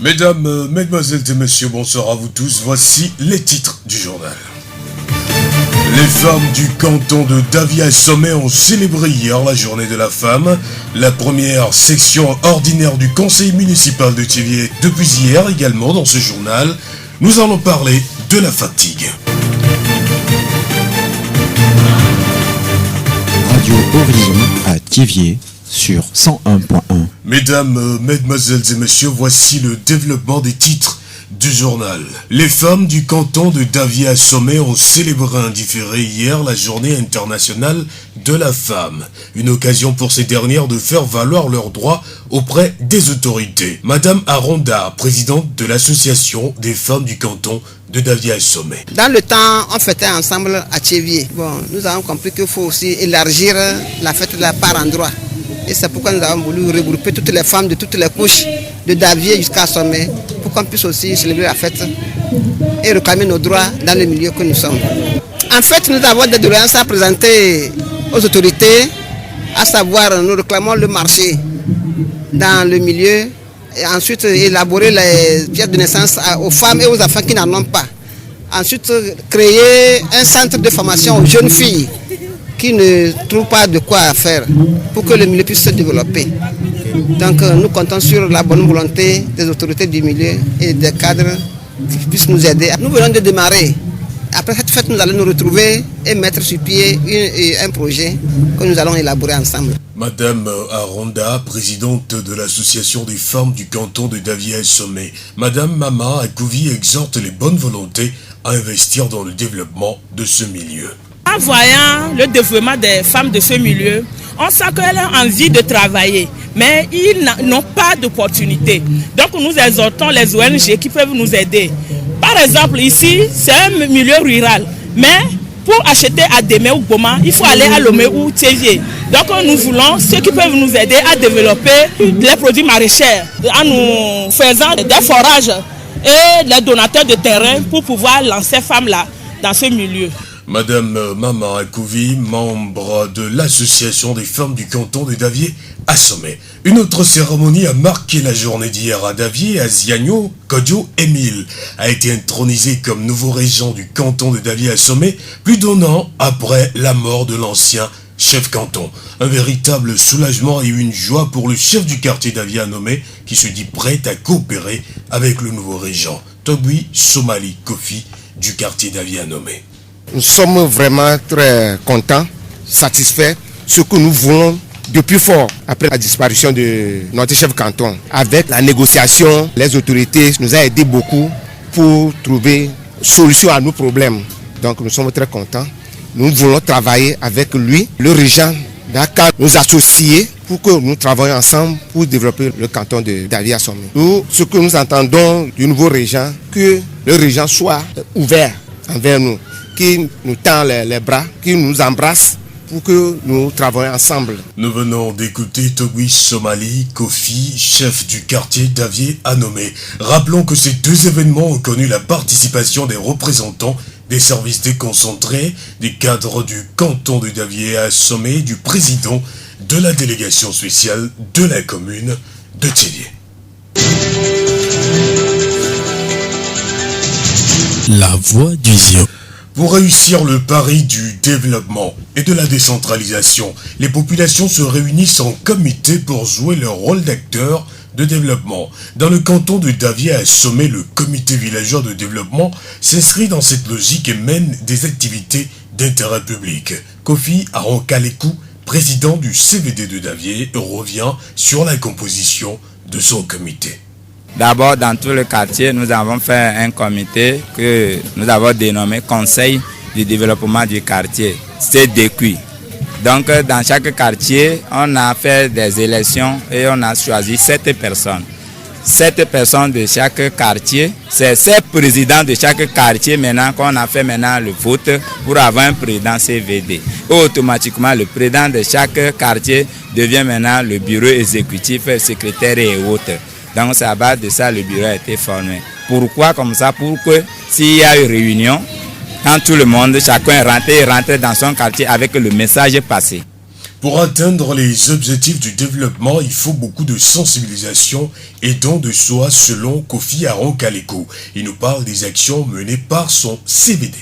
Mesdames, mesdemoiselles et messieurs, bonsoir à vous tous. Voici les titres du journal. Les femmes du canton de Davy-à-Sommet ont célébré hier la journée de la femme. La première section ordinaire du conseil municipal de Thiviers depuis hier également dans ce journal. Nous allons parler de la fatigue. Radio Horizon à Thiviers sur 101.1. Mesdames, mesdemoiselles et messieurs, voici le développement des titres du journal. Les femmes du canton de Davy-à-Sommet ont célébré en différé hier la journée internationale de la femme. Une occasion pour ces dernières de faire valoir leurs droits auprès des autorités. Madame Aronda, présidente de l'association des femmes du canton de Davy-à-Sommet. Dans le temps, on fêtait ensemble à Thiviers. Bon, nous avons compris qu'il faut aussi élargir la fête de la par endroit. Et c'est pourquoi nous avons voulu regrouper toutes les femmes de toutes les couches, de Davy jusqu'à Sommet, pour qu'on puisse aussi célébrer la fête et réclamer nos droits dans le milieu que nous sommes. En fait, nous avons des doléances à présenter aux autorités, à savoir nous réclamons le marché dans le milieu et ensuite élaborer les pièces de naissance aux femmes et aux enfants qui n'en ont pas. Ensuite, créer un centre de formation aux jeunes filles qui ne trouvent pas de quoi faire pour que le milieu puisse se développer. Donc nous comptons sur la bonne volonté des autorités du milieu et des cadres qui puissent nous aider. Nous venons de démarrer. Après cette fête, nous allons nous retrouver et mettre sur pied un projet que nous allons élaborer ensemble. Madame Aronda, présidente de l'association des femmes du canton de Davy-à-Sommet. Madame Mama Akouvi exhorte les bonnes volontés à investir dans le développement de ce milieu. En voyant le développement des femmes de ce milieu, on sent qu'elles ont envie de travailler, mais ils n'ont pas d'opportunité. Donc nous exhortons les ONG qui peuvent nous aider. Par exemple, ici, c'est un milieu rural, mais pour acheter à Démé ou Goma, il faut aller à Lomé ou Thiviers. Donc nous voulons ceux qui peuvent nous aider à développer les produits maraîchers, en nous faisant des forages et les donateurs de terrain pour pouvoir lancer femmes-là dans ce milieu. Madame Mama Akouvi, membre de l'association des femmes du canton de Davy-à-Sommet. Une autre cérémonie a marqué la journée d'hier à Davy. Aziano Kodjo Émile a été intronisé comme nouveau régent du canton de Davy-à-Sommet plus d'un an après la mort de l'ancien chef canton. Un véritable soulagement et une joie pour le chef du quartier Davy-à-Sommet qui se dit prêt à coopérer avec le nouveau régent. Togui Somali Kofi du quartier Davy-à-Sommet. Nous sommes vraiment très contents, satisfaits, ce que nous voulons depuis fort, après la disparition de notre chef canton. Avec la négociation, les autorités nous ont aidé beaucoup pour trouver solution à nos problèmes. Donc nous sommes très contents. Nous voulons travailler avec lui, le régent, nous associer pour que nous travaillions ensemble pour développer le canton de Davy-à-Sommet. Nous, ce que nous entendons du nouveau régent, que le régent soit ouvert envers nous, qui nous tend les bras, qui nous embrasse pour que nous travaillions ensemble. Nous venons d'écouter Togui Somali Kofi, chef du quartier Davy-à-Sommet. Rappelons que ces deux événements ont connu la participation des représentants des services déconcentrés, des cadres du canton de Davy-à-Sommet et du président de la délégation spéciale de la commune de Thiviers. La voix du Zion. Pour réussir le pari du développement et de la décentralisation, les populations se réunissent en comité pour jouer leur rôle d'acteur de développement. Dans le canton de Davy-à-Sommet, le comité villageois de développement s'inscrit dans cette logique et mène des activités d'intérêt public. Kofi Aronkalekou, président du CVD de Davy, revient sur la composition de son comité. D'abord, dans tout le quartier, nous avons fait un comité que nous avons dénommé Conseil du développement du quartier, CDQ. Donc, dans chaque quartier, on a fait des élections et on a choisi 7 personnes. 7 personnes de chaque quartier. C'est 7 présidents de chaque quartier maintenant qu'on a fait maintenant le vote pour avoir un président CVD. Automatiquement, le président de chaque quartier devient maintenant le bureau exécutif, secrétaire et autres. Donc c'est à base de ça le bureau a été formé. Pourquoi comme ça? Pour que s'il y a une réunion, quand tout le monde, chacun est rentré dans son quartier avec le message passé. Pour atteindre les objectifs du développement, il faut beaucoup de sensibilisation et don de soi selon Kofi Aron-Kaleko. Il nous parle des actions menées par son CVD.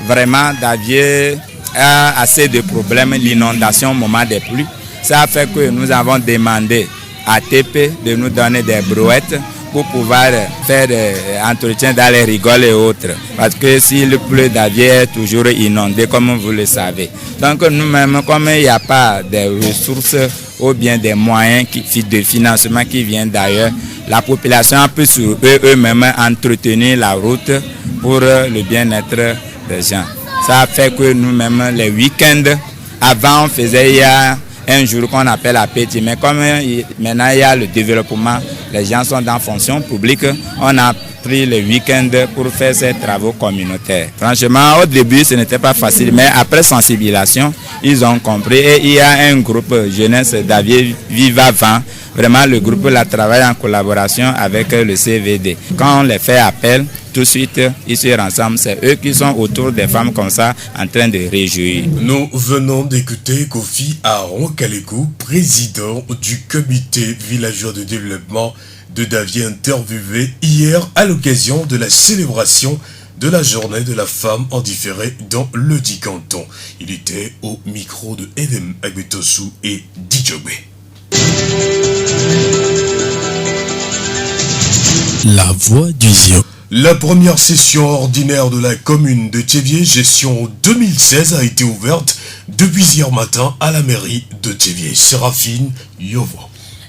Vraiment, Davier a assez de problèmes, l'inondation au moment des pluies. Ça a fait que nous avons demandé à TP de nous donner des brouettes pour pouvoir faire des entretiens dans les rigoles et autres. Parce que s'il pleut, Davier est toujours inondé, comme vous le savez. Donc nous-mêmes, comme il n'y a pas de ressources ou bien des moyens de financement qui viennent d'ailleurs, la population a pu sur eux-mêmes entretenir la route pour le bien-être des gens. Ça a fait que nous-mêmes, les week-ends, avant on faisait il y a un jour qu'on appelle à petit, mais comme maintenant il y a le développement, les gens sont dans fonction publique, on a pris le week-end pour faire ces travaux communautaires. Franchement, au début, ce n'était pas facile, mais après sensibilisation, ils ont compris et il y a un groupe jeunesse Davier Viva Vent. Vraiment, le groupe la travaille en collaboration avec le CVD. Quand on les fait appel, tout de suite, ils se rassemblent. C'est eux qui sont autour des femmes comme ça, en train de réjouir. Nous venons d'écouter Kofi Aron-Kaleko, président du comité villageois de développement de Davier, interviewé hier à l'occasion de la célébration de la journée de la femme en différé dans le dit canton. Il était au micro de Edem Agbetosu et Djogbe. La voix du Zion. La première session ordinaire de la commune de Thiévié, gestion 2016, a été ouverte depuis hier matin à la mairie de Thiévié. Séraphine Yovo.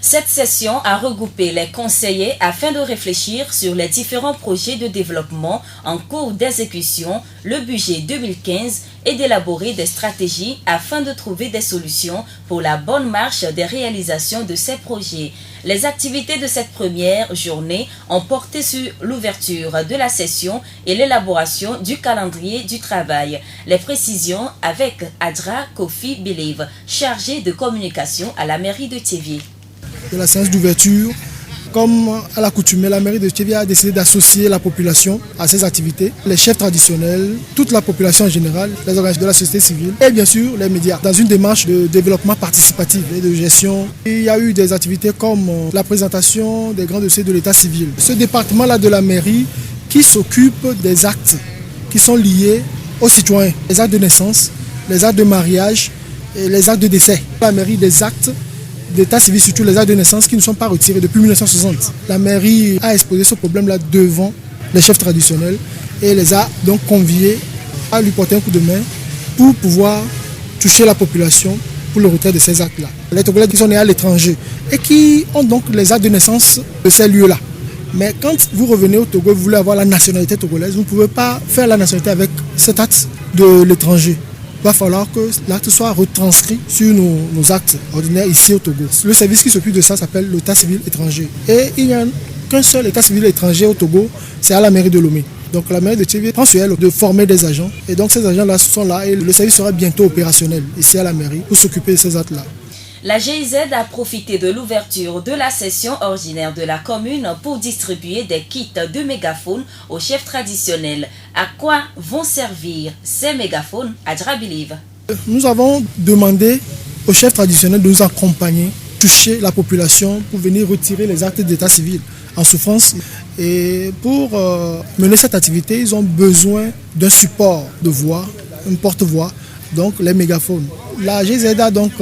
Cette session a regroupé les conseillers afin de réfléchir sur les différents projets de développement en cours d'exécution, le budget 2015 et d'élaborer des stratégies afin de trouver des solutions pour la bonne marche des réalisations de ces projets. Les activités de cette première journée ont porté sur l'ouverture de la session et l'élaboration du calendrier du travail. Les précisions avec Adra Kofi Believe, chargé de communication à la mairie de Thiévié. De la séance d'ouverture, comme à l'accoutumée, la mairie de Thiévié a décidé d'associer la population à ces activités, les chefs traditionnels, toute la population en général, les organismes de la société civile et bien sûr les médias, dans une démarche de développement participatif et de gestion. Il y a eu des activités comme la présentation des grands dossiers de l'état civil. Ce département-là de la mairie qui s'occupe des actes qui sont liés aux citoyens, les actes de naissance, les actes de mariage et les actes de décès. La mairie des actes d'état civil, surtout les actes de naissance qui ne sont pas retirés depuis 1960. La mairie a exposé ce problème-là devant les chefs traditionnels et les a donc conviés à lui porter un coup de main pour pouvoir toucher la population pour le retrait de ces actes-là. Les Togolais qui sont nés à l'étranger et qui ont donc les actes de naissance de ces lieux-là. Mais quand vous revenez au Togo, vous voulez avoir la nationalité togolaise, vous ne pouvez pas faire la nationalité avec cet acte de l'étranger. Il va falloir que l'acte soit retranscrit sur nos actes ordinaires ici au Togo. Le service qui s'occupe de ça s'appelle l'état civil étranger. Et il n'y a qu'un seul état civil étranger au Togo, c'est à la mairie de Lomé. Donc la mairie de Thiévié prend sur elle de former des agents. Et donc ces agents-là sont là et le service sera bientôt opérationnel ici à la mairie pour s'occuper de ces actes-là. La GIZ a profité de l'ouverture de la session ordinaire de la commune pour distribuer des kits de mégaphones aux chefs traditionnels. À quoi vont servir ces mégaphones à Believe? Nous avons demandé aux chefs traditionnels de nous accompagner, toucher la population pour venir retirer les actes d'état civil en souffrance. Et pour mener cette activité, ils ont besoin d'un support de voix, une porte-voix, donc les mégaphones. La GIZ a donc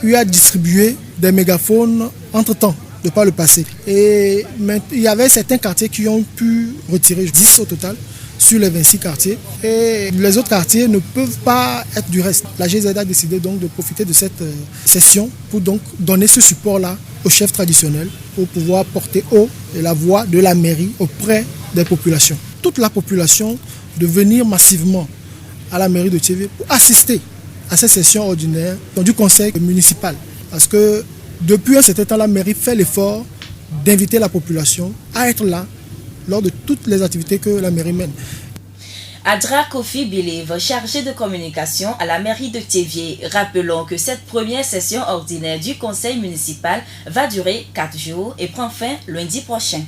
lui a distribué des mégaphones entre-temps, de par le passé. Et il y avait certains quartiers qui ont pu retirer 10 au total sur les 26 quartiers. Et les autres quartiers ne peuvent pas être du reste. La GIZ a décidé donc de profiter de cette session pour donc donner ce support-là aux chefs traditionnels pour pouvoir porter haut la voix de la mairie auprès des populations. Toute la population de venir massivement à la mairie de Thiévié pour assister à cette session ordinaire du conseil municipal. Parce que depuis un certain temps, la mairie fait l'effort d'inviter la population à être là lors de toutes les activités que la mairie mène. Adra Kofi Believe, chargé de communication à la mairie de Thiévié. Rappelons que cette première session ordinaire du conseil municipal va durer 4 jours et prend fin lundi prochain.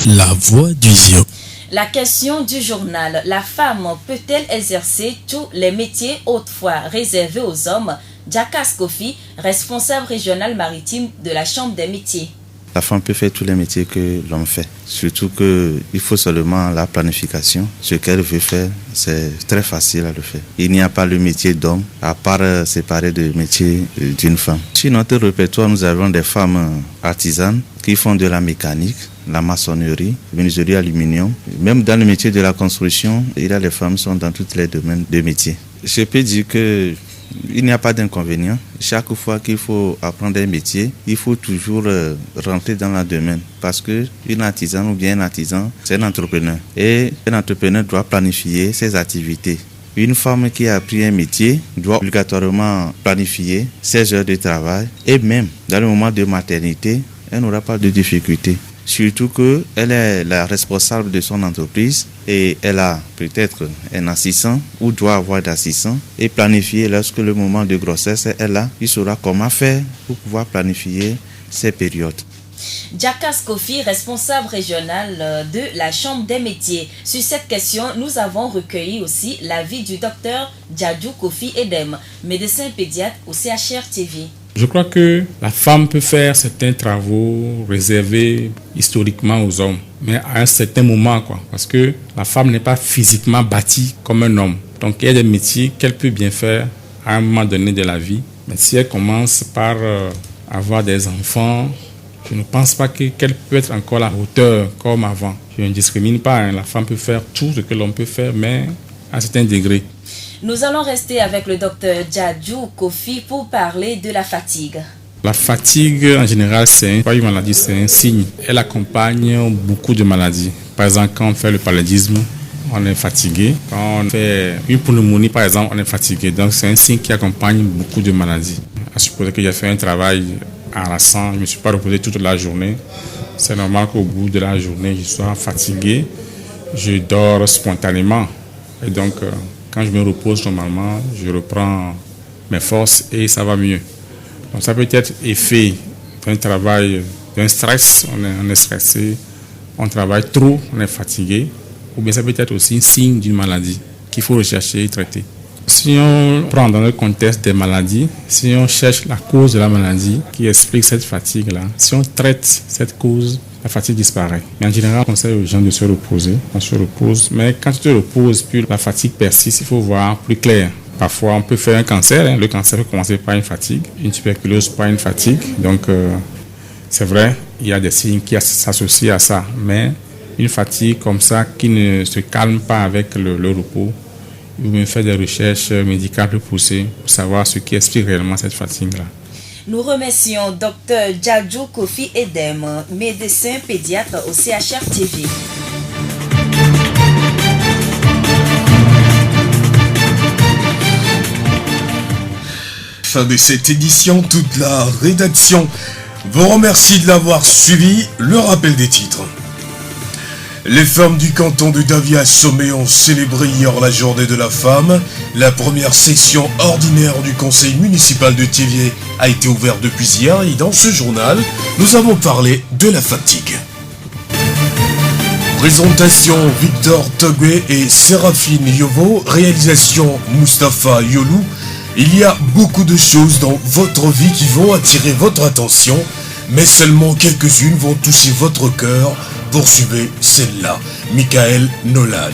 La voix du Zion. La question du journal, la femme peut-elle exercer tous les métiers autrefois réservés aux hommes? Jakas Kofi, responsable régional maritime de la Chambre des métiers. La femme peut faire tous les métiers que l'homme fait. Surtout qu'il faut seulement la planification. Ce qu'elle veut faire, c'est très facile à le faire. Il n'y a pas le métier d'homme, à part séparé du métier d'une femme. Sur notre répertoire, nous avons des femmes artisanes qui font de la mécanique, la maçonnerie, menuiserie aluminium. Même dans le métier de la construction, il y a les femmes qui sont dans tous les domaines de métier. Je peux dire que il n'y a pas d'inconvénient. Chaque fois qu'il faut apprendre un métier, il faut toujours rentrer dans le domaine. Parce qu'une artisan ou bien un artisan, c'est un entrepreneur. Et un entrepreneur doit planifier ses activités. Une femme qui a appris un métier doit obligatoirement planifier ses heures de travail. Et même dans le moment de maternité, elle n'aura pas de difficultés. Surtout qu'elle est la responsable de son entreprise et elle a peut-être un assistant ou doit avoir d'assistant et planifier lorsque le moment de grossesse est là, il saura comment faire pour pouvoir planifier ces périodes. Jakas Kofi, responsable régional de la Chambre des métiers. Sur cette question, nous avons recueilli aussi l'avis du docteur Djadjou Kofi Edem, médecin pédiatre au CHR TV. Je crois que la femme peut faire certains travaux réservés historiquement aux hommes, mais à un certain moment, parce que la femme n'est pas physiquement bâtie comme un homme. Donc il y a des métiers qu'elle peut bien faire à un moment donné de la vie, mais si elle commence par avoir des enfants, je ne pense pas qu'elle peut être encore à la hauteur comme avant. Je ne discrimine pas, la femme peut faire tout ce que l'homme peut faire, mais à un certain degré. Nous allons rester avec le docteur Djadjou Kofi pour parler de la fatigue. La fatigue, en général, c'est pas une maladie, c'est un signe. Elle accompagne beaucoup de maladies. Par exemple, quand on fait le paludisme, on est fatigué. Quand on fait une pneumonie, par exemple, on est fatigué. Donc, c'est un signe qui accompagne beaucoup de maladies. À supposer que j'ai fait un travail harassant, je ne me suis pas reposé toute la journée. C'est normal qu'au bout de la journée, je sois fatigué. Je dors spontanément. Et donc, quand je me repose normalement, je reprends mes forces et ça va mieux. Donc ça peut être effet d'un travail, d'un stress, on est stressé, on travaille trop, on est fatigué, ou bien ça peut être aussi un signe d'une maladie qu'il faut rechercher et traiter. Si on prend dans le contexte des maladies, si on cherche la cause de la maladie qui explique cette fatigue-là, si on traite cette cause, la fatigue disparaît. Mais en général, on conseille aux gens de se reposer. On se repose. Mais quand tu te reposes, puis la fatigue persiste, il faut voir plus clair. Parfois, on peut faire un cancer. Le cancer peut commencer par une fatigue. Une tuberculose par une fatigue. Donc, c'est vrai, il y a des signes qui s'associent à ça. Mais une fatigue comme ça qui ne se calme pas avec le repos, il faut faire des recherches médicales plus poussées pour savoir ce qui explique réellement cette fatigue-là. Nous remercions Dr Djadjou Kofi Edem, médecin pédiatre au CHR TV. Fin de cette édition, toute la rédaction vous remercie de l'avoir suivi. Le rappel des titres. Les femmes du canton de Davie à Sommet ont célébré hier la journée de la femme. La première session ordinaire du conseil municipal de Thiviers a été ouverte depuis hier et dans ce journal, nous avons parlé de la fatigue. Présentation Victor Togwe et Séraphine Yovo, réalisation Mustapha Yolou. Il y a beaucoup de choses dans votre vie qui vont attirer votre attention, mais seulement quelques-unes vont toucher votre cœur. Poursuivez celle-là, Michael Nolan.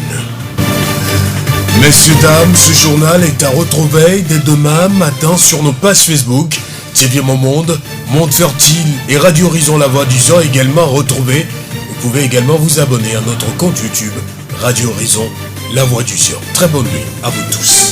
Messieurs, dames, ce journal est à retrouver dès demain matin sur nos pages Facebook, Thiviers Mon Monde, Monde Fertile et Radio Horizon La Voix du Zor également retrouvés. Vous pouvez également vous abonner à notre compte YouTube, Radio Horizon La Voix du Zor. Très bonne nuit à vous tous.